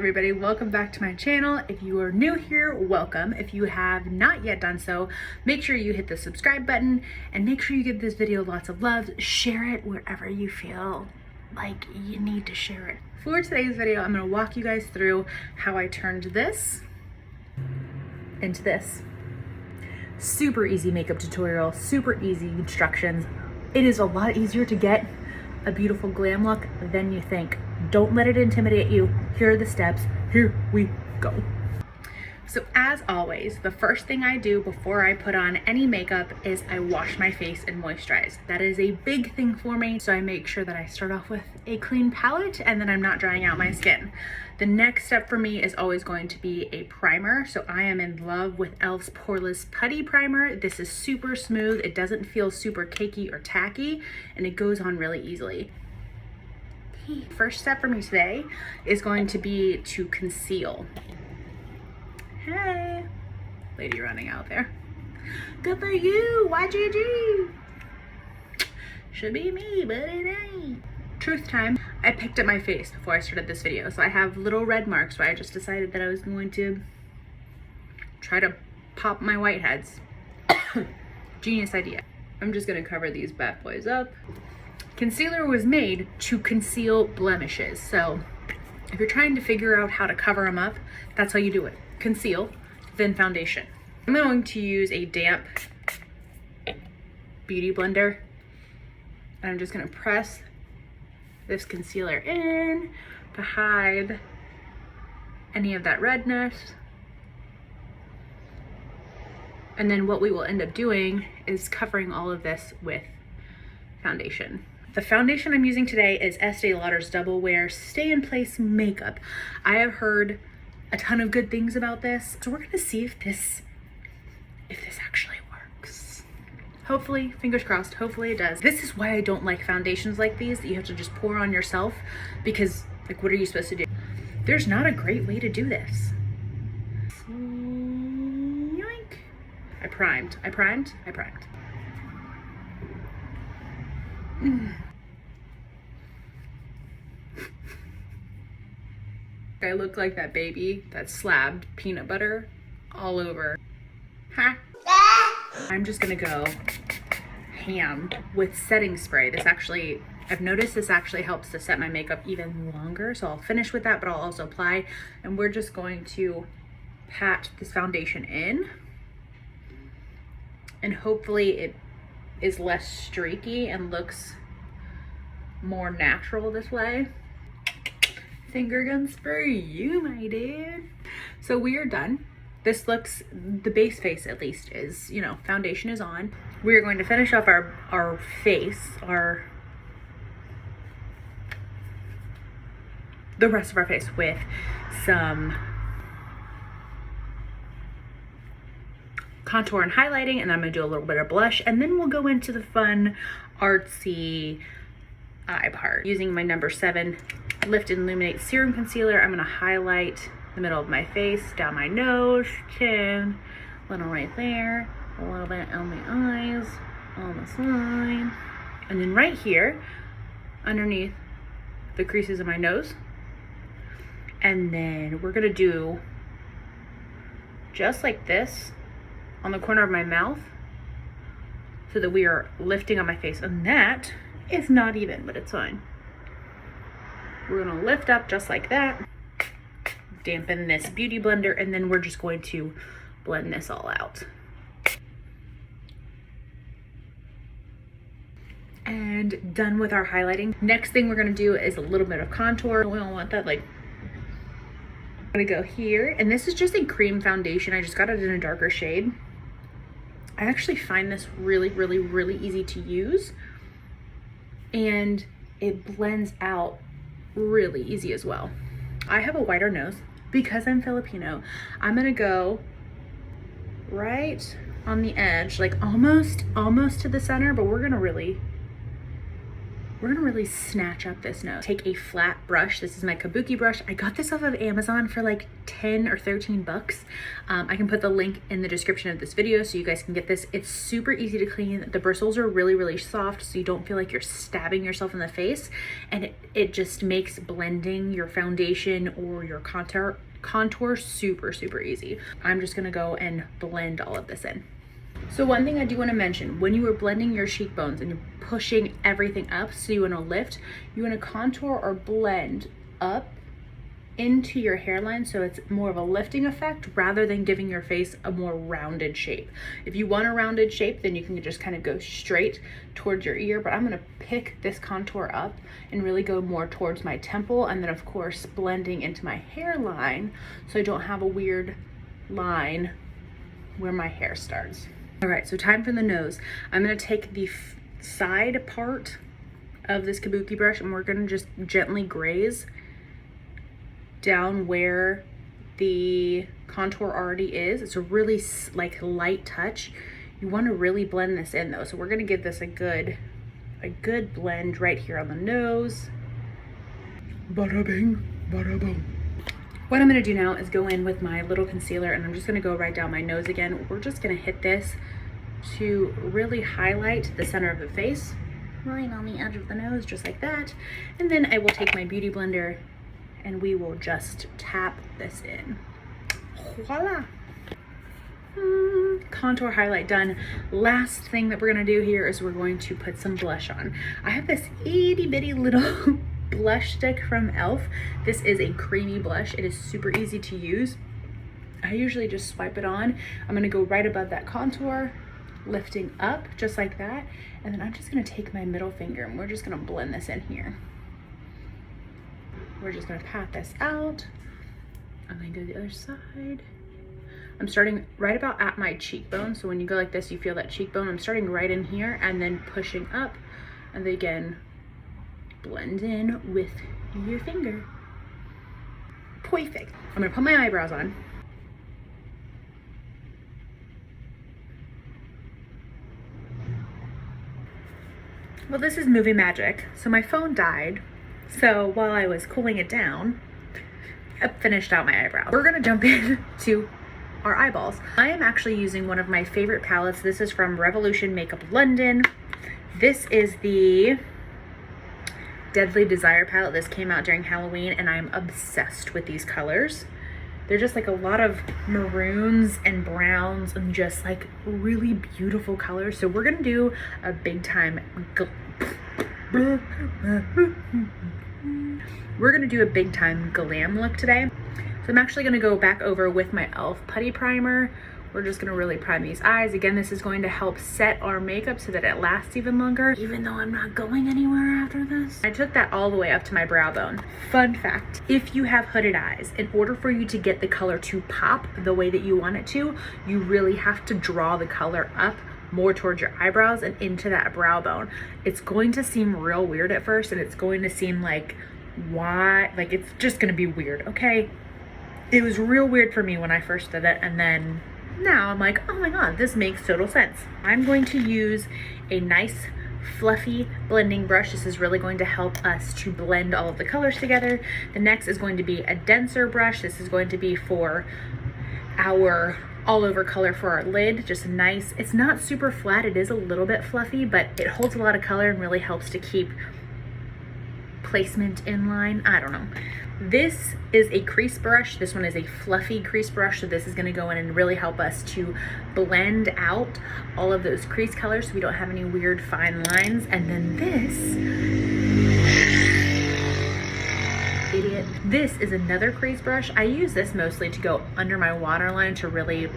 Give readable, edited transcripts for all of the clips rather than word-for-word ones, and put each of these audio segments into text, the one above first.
everybody, welcome back to my channel. If you are new here, welcome. If you have not yet done so, make sure you hit the subscribe button and make sure you give this video lots of love. Share it wherever you feel like you need to share it. For today's video, I'm going to walk you guys through how I turned this into this. Super easy makeup tutorial, super easy instructions. It is a lot easier to get a beautiful glam look than you think. Don't let it intimidate you. Here are the steps. Here we go. So as always, the first thing I do before I put on any makeup is I wash my face and moisturize. That is a big thing for me, so I make sure that I start off with a clean palette and then I'm not drying out my skin. The next step for me is always going to be a primer. So I am in love with e.l.f.'s Poreless Putty Primer. This is super smooth. It doesn't feel super cakey or tacky, and it goes on really easily. First step for me today is going to be to conceal. Hey, lady running out there. Good for you, YGG. Should be me, but it ain't. Truth time, I picked up my face before I started this video, so I have little red marks where I just decided that I was going to try to pop my whiteheads. Genius idea. I'm just gonna cover these bad boys up. Concealer was made to conceal blemishes, so if you're trying to figure out how to cover them up, that's how you do it. Conceal, then foundation. I'm going to use a damp beauty blender, and I'm just gonna press this concealer in to hide any of that redness. And then what we will end up doing is covering all of this with foundation. The foundation I'm using today is Estee Lauder's Double Wear Stay in Place Makeup. I have heard a ton of good things about this, so we're gonna see if this actually works. Hopefully, fingers crossed, hopefully it does. This is why I don't like foundations like these that you have to just pour on yourself, because like, what are you supposed to do? There's not a great way to do this. Yoink. I primed. I look like that baby that slabbed peanut butter all over. Ha! I'm just gonna go ham with setting spray. This actually, I've noticed this actually helps to set my makeup even longer. So I'll finish with that, but I'll also apply. And we're just going to pat this foundation in. And hopefully it is less streaky and looks more natural this way. Finger guns for you, my dude. So we are done. This looks, the base face at least is, you know, foundation is on. We are going to finish off our face, the rest of our face with some contour and highlighting, and then I'm gonna do a little bit of blush, and then we'll go into the fun, artsy eye part. Using my number 7 Lift and Illuminate Serum Concealer, I'm gonna highlight the middle of my face, down my nose, chin, a little right there, a little bit on the eyes, on the side, and then right here, underneath the creases of my nose. And then we're gonna do just like this on the corner of my mouth, so that we are lifting on my face, and that is not even, but it's fine. We're gonna lift up just like that, dampen this beauty blender, and then we're just going to blend this all out. And done with our highlighting. Next thing we're gonna do is a little bit of contour. We don't want that, like, I'm gonna go here, and this is just a cream foundation. I just got it in a darker shade. I actually find this really, really, really easy to use, and it blends out really easy as well. I have a wider nose because I'm Filipino. I'm gonna go right on the edge, like almost to the center, but we're we're gonna really snatch up this nose. Take a flat brush. This is my kabuki brush. I got this off of Amazon for like 10 or 13 bucks. I can put the link in the description of this video so you guys can get this. It's super easy to clean. The bristles are really, really soft, so you don't feel like you're stabbing yourself in the face. And it just makes blending your foundation or your contour super, super easy. I'm just gonna go and blend all of this in. So one thing I do want to mention, when you are blending your cheekbones and you're pushing everything up, so you want to lift, you want to contour or blend up into your hairline so it's more of a lifting effect rather than giving your face a more rounded shape. If you want a rounded shape, then you can just kind of go straight towards your ear, but I'm going to pick this contour up and really go more towards my temple, and then of course blending into my hairline so I don't have a weird line where my hair starts. All right, so time for the nose. I'm gonna take the side part of this kabuki brush and we're gonna just gently graze down where the contour already is. It's a really like light touch. You wanna really blend this in though. So we're gonna give this a good blend right here on the nose. Bada bing, bada boom. What I'm gonna do now is go in with my little concealer and I'm just gonna go right down my nose again. We're just gonna hit this to really highlight the center of the face, right on the edge of the nose, just like that. And then I will take my beauty blender and we will just tap this in. Voila! Contour highlight done. Last thing that we're gonna do here is we're going to put some blush on. I have this itty bitty little blush stick from e.l.f. This is a creamy blush. It is super easy to use. I usually just swipe it on. I'm gonna go right above that contour, lifting up just like that. And then I'm just gonna take my middle finger and we're just gonna blend this in here. We're just gonna pat this out. I'm gonna go to the other side. I'm starting right about at my cheekbone. So when you go like this, you feel that cheekbone. I'm starting right in here and then pushing up, and then again, blend in with your finger. Perfect. I'm gonna put my eyebrows on. Well, this is movie magic. So my phone died. So while I was cooling it down, I finished out my eyebrow. We're gonna jump into our eyeballs. I am actually using one of my favorite palettes. This is from Revolution Makeup London. This is the Deadly Desire palette. This came out during Halloween and I'm obsessed with these colors. They're just like a lot of maroons and browns and just like really beautiful colors. So we're gonna do a big time glam look today. So I'm actually gonna go back over with my e.l.f. putty primer. We're just gonna really prime these eyes. Again, this is going to help set our makeup so that it lasts even longer, even though I'm not going anywhere after this. I took that all the way up to my brow bone. Fun fact, if you have hooded eyes, in order for you to get the color to pop the way that you want it to, you really have to draw the color up more towards your eyebrows and into that brow bone. It's going to seem real weird at first, and it's going to seem like, why? Like, it's just gonna be weird, okay? It was real weird for me when I first did it, and then now I'm like, oh my god, this makes total sense. I'm going to use a nice fluffy blending brush. This is really going to help us to blend all of the colors together. The next is going to be a denser brush. This is going to be for our all over color for our lid. Just nice. It's not super flat. It is a little bit fluffy, but it holds a lot of color and really helps to keep placement in line. I don't know. This is a crease brush. This one is a fluffy crease brush, so this is going to go in and really help us to blend out all of those crease colors so we don't have any weird fine lines. And then this is another crease brush. I use this mostly to go under my waterline to really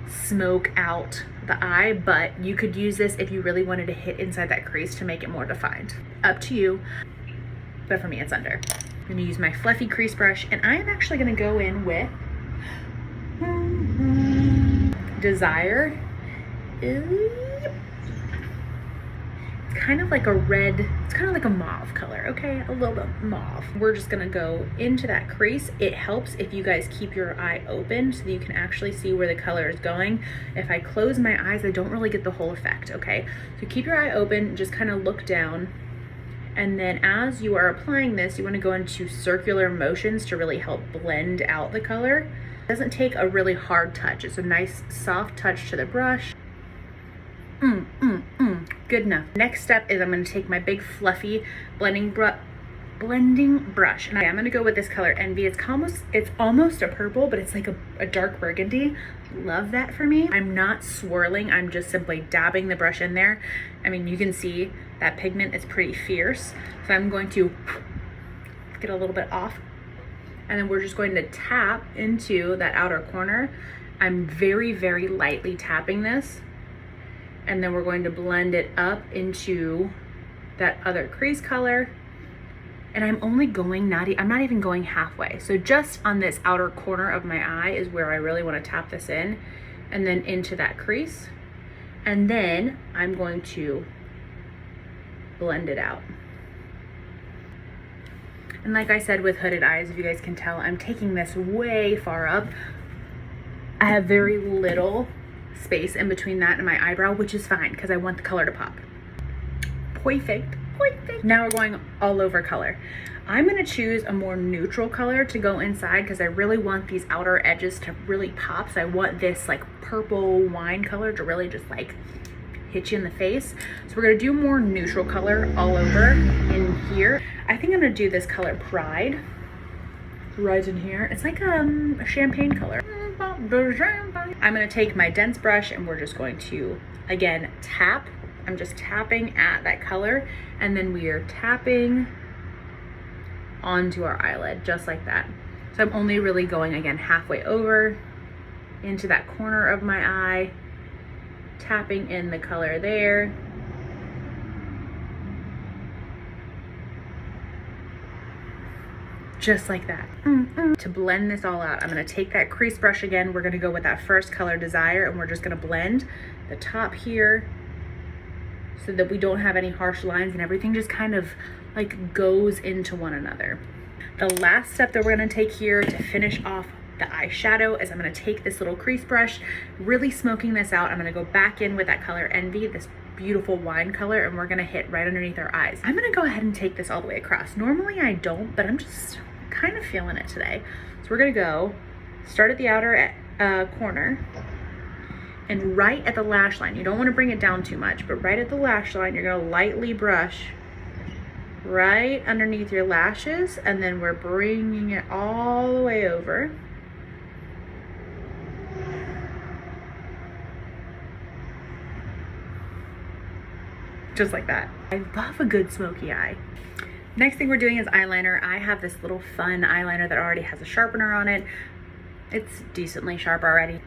smoke out the eye, but you could use this if you really wanted to hit inside that crease to make it more defined. Up to you, but for me it's under. I'm gonna use my fluffy crease brush, and I'm actually gonna go in with Desire. It's kind of like a red, it's kind of like a mauve color, okay? A little bit mauve. We're just gonna go into that crease. It helps if you guys keep your eye open so that you can actually see where the color is going. If I close my eyes, I don't really get the whole effect, okay? So keep your eye open, just kind of look down And then as you are applying this, you want to go into circular motions to really help blend out the color. It doesn't take a really hard touch. It's a nice soft touch to the brush. Good enough. Next step is I'm going to take my big fluffy blending brush, and I'm going to go with this color Envy. It's almost a purple, but it's like a dark burgundy. Love that for me. I'm not swirling, I'm just simply dabbing the brush in there. I mean, you can see that pigment is pretty fierce, so I'm going to get a little bit off, and then we're just going to tap into that outer corner. I'm very, very lightly tapping this, and then we're going to blend it up into that other crease color. And I'm only going, I'm not even going halfway. So just on this outer corner of my eye is where I really want to tap this in, and then into that crease. And then I'm going to blend it out. And like I said with hooded eyes, if you guys can tell, I'm taking this way far up. I have very little space in between that and my eyebrow, which is fine because I want the color to pop. Perfect. Now we're going all over color. I'm going to choose a more neutral color to go inside because I really want these outer edges to really pop. So I want this like purple wine color to really just like hit you in the face. So we're going to do more neutral color all over in here. I think I'm going to do this color Pride right in here. It's like a champagne color. I'm going to take my dense brush and we're just going to again tap. I'm just tapping at that color, and then we are tapping onto our eyelid just like that. So I'm only really going again halfway over into that corner of my eye, tapping in the color there. Just like that. To blend this all out, I'm going to take that crease brush again. We're going to go with that first color Desire, and we're just going to blend the top here so that we don't have any harsh lines and everything just kind of like goes into one another. The last step that we're going to take here to finish off the eyeshadow is I'm going to take this little crease brush, really smoking this out. I'm going to go back in with that color Envy, this beautiful wine color, and we're going to hit right underneath our eyes. I'm going to go ahead and take this all the way across. Normally I don't, but I'm just kind of feeling it today. So we're going to go start at the outer corner, and right at the lash line, you don't want to bring it down too much, but right at the lash line, you're going to lightly brush right underneath your lashes, and then we're bringing it all the way over. Just like that. I love a good smoky eye. Next thing we're doing is eyeliner. I have this little fun eyeliner that already has a sharpener on it. It's decently sharp already.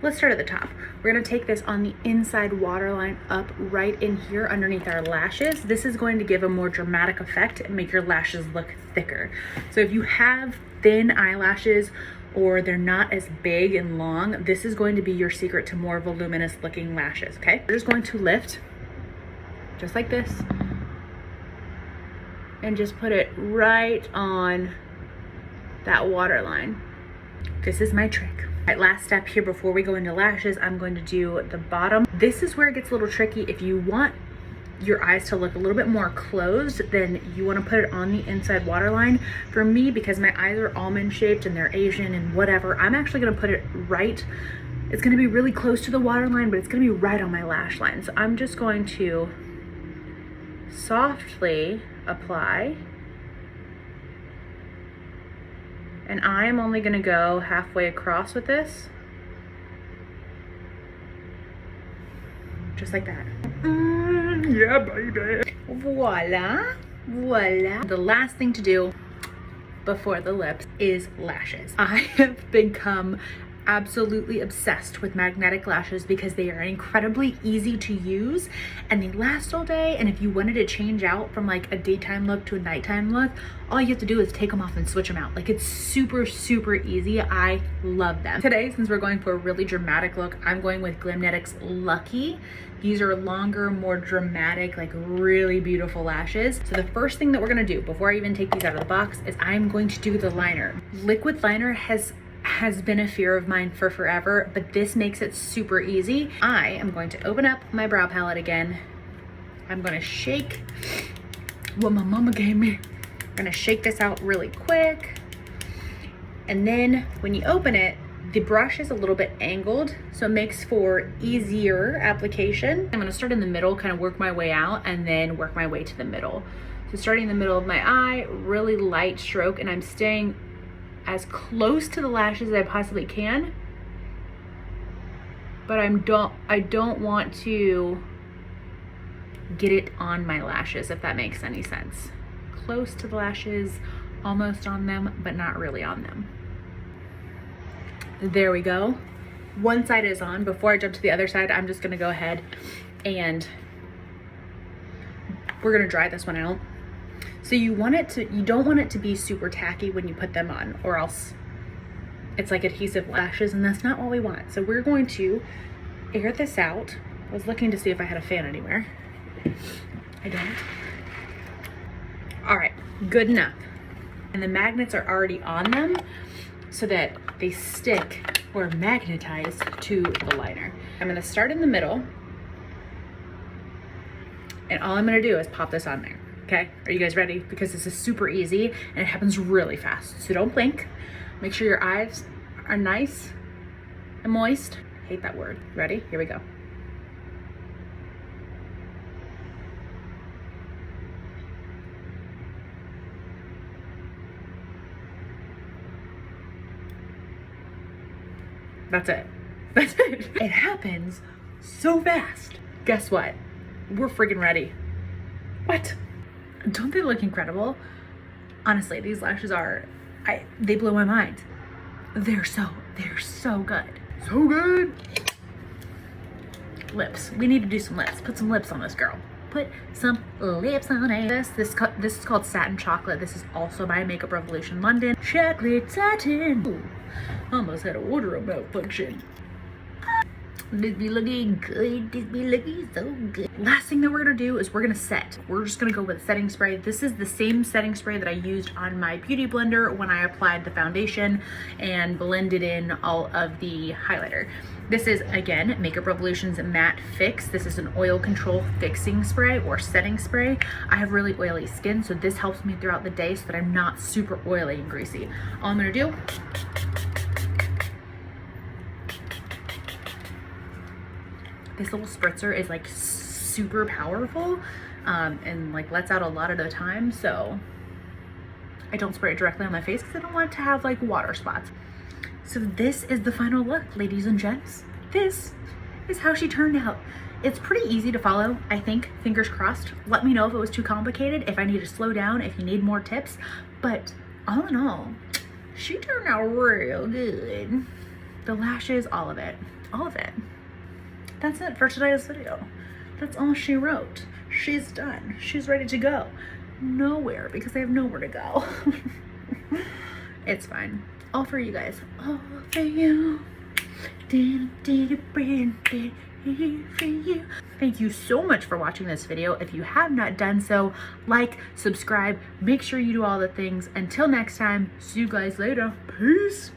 Let's start at the top. We're going to take this on the inside waterline up right in here underneath our lashes. This is going to give a more dramatic effect and make your lashes look thicker. So if you have thin eyelashes or they're not as big and long, this is going to be your secret to more voluminous looking lashes, okay? We're just going to lift just like this and just put it right on that waterline. This is my trick. All right, last step here before we go into lashes, I'm going to do the bottom. This is where it gets a little tricky. If you want your eyes to look a little bit more closed, then you want to put it on the inside waterline. For me, because my eyes are almond shaped and they're Asian and whatever, I'm actually going to put it right. It's going to be really close to the waterline, but it's going to be right on my lash line. So I'm just going to softly apply. And I'm only gonna go halfway across with this. Just like that. Yeah, baby. Voila, voila. The last thing to do before the lips is lashes. I have become absolutely obsessed with magnetic lashes because they are incredibly easy to use and they last all day. And if you wanted to change out from like a daytime look to a nighttime look, all you have to do is take them off and switch them out. Like, it's super, super easy. I love them. Today, since we're going for a really dramatic look, I'm going with Glamnetic's Lucky. These are longer, more dramatic, like really beautiful lashes. So the first thing that we're gonna do before I even take these out of the box is I'm going to do the liner. Liquid liner has been a fear of mine for forever, but this makes it super easy. I am going to open up my brow palette again. I'm going to shake what my mama gave me. I'm gonna shake this out really quick. And then when you open it, the brush is a little bit angled, so it makes for easier application. I'm gonna start in the middle, kind of work my way out, and then work my way to the middle. So starting in the middle of my eye, really light stroke, and I'm staying as close to the lashes as I possibly can. But I don't want to get it on my lashes, if that makes any sense. Close to the lashes, almost on them, but not really on them. There we go. One side is on. Before I jump to the other side, I'm just gonna go ahead and we're gonna dry this one out. So you don't want it to be super tacky when you put them on, or else it's like adhesive lashes, and that's not what we want. So we're going to air this out. I was looking to see if I had a fan anywhere. I don't. All right, good enough. And the magnets are already on them so that they stick or magnetize to the liner. I'm gonna start in the middle, and all I'm gonna do is pop this on there, okay? Are you guys ready? Because this is super easy and it happens really fast. So don't blink. Make sure your eyes are nice and moist. Hate that word. Ready? Here we go. That's it. That's it. It happens so fast. Guess what? We're freaking ready. What? Don't they look incredible? Honestly, these lashes are, they blow my mind. They're so good. So good. Lips. We need to do some lips. Put some lips on this girl. Put some lips on it. This is called Satin Chocolate. This is also by Makeup Revolution London. Chocolate satin. Ooh, almost had a wardrobe malfunction. This be looking good. This be looking so good. Last thing that we're gonna do is we're gonna set. We're just gonna go with setting spray. This is the same setting spray that I used on my beauty blender when I applied the foundation and blended in all of the highlighter. This is, again, Makeup Revolution's Matte Fix. This is an oil control fixing spray or setting spray. I have really oily skin, so this helps me throughout the day so that I'm not super oily and greasy. All I'm gonna do, this little spritzer is like super powerful and like lets out a lot at a time, so I don't spray it directly on my face because I don't want it to have like water spots. So this is the final look, ladies and gents. This is how she turned out. It's pretty easy to follow, I think, fingers crossed. Let me know if it was too complicated, if I need to slow down, if you need more tips. But all in all, she turned out real good. The lashes, all of it, all of it. That's it for today's video. That's all she wrote. She's done. She's ready to go. Nowhere, because I have nowhere to go. It's fine. All for you guys. All for you. For you. Thank you so much for watching this video. If you have not done so, like, subscribe, make sure you do all the things. Until next time, see you guys later. Peace.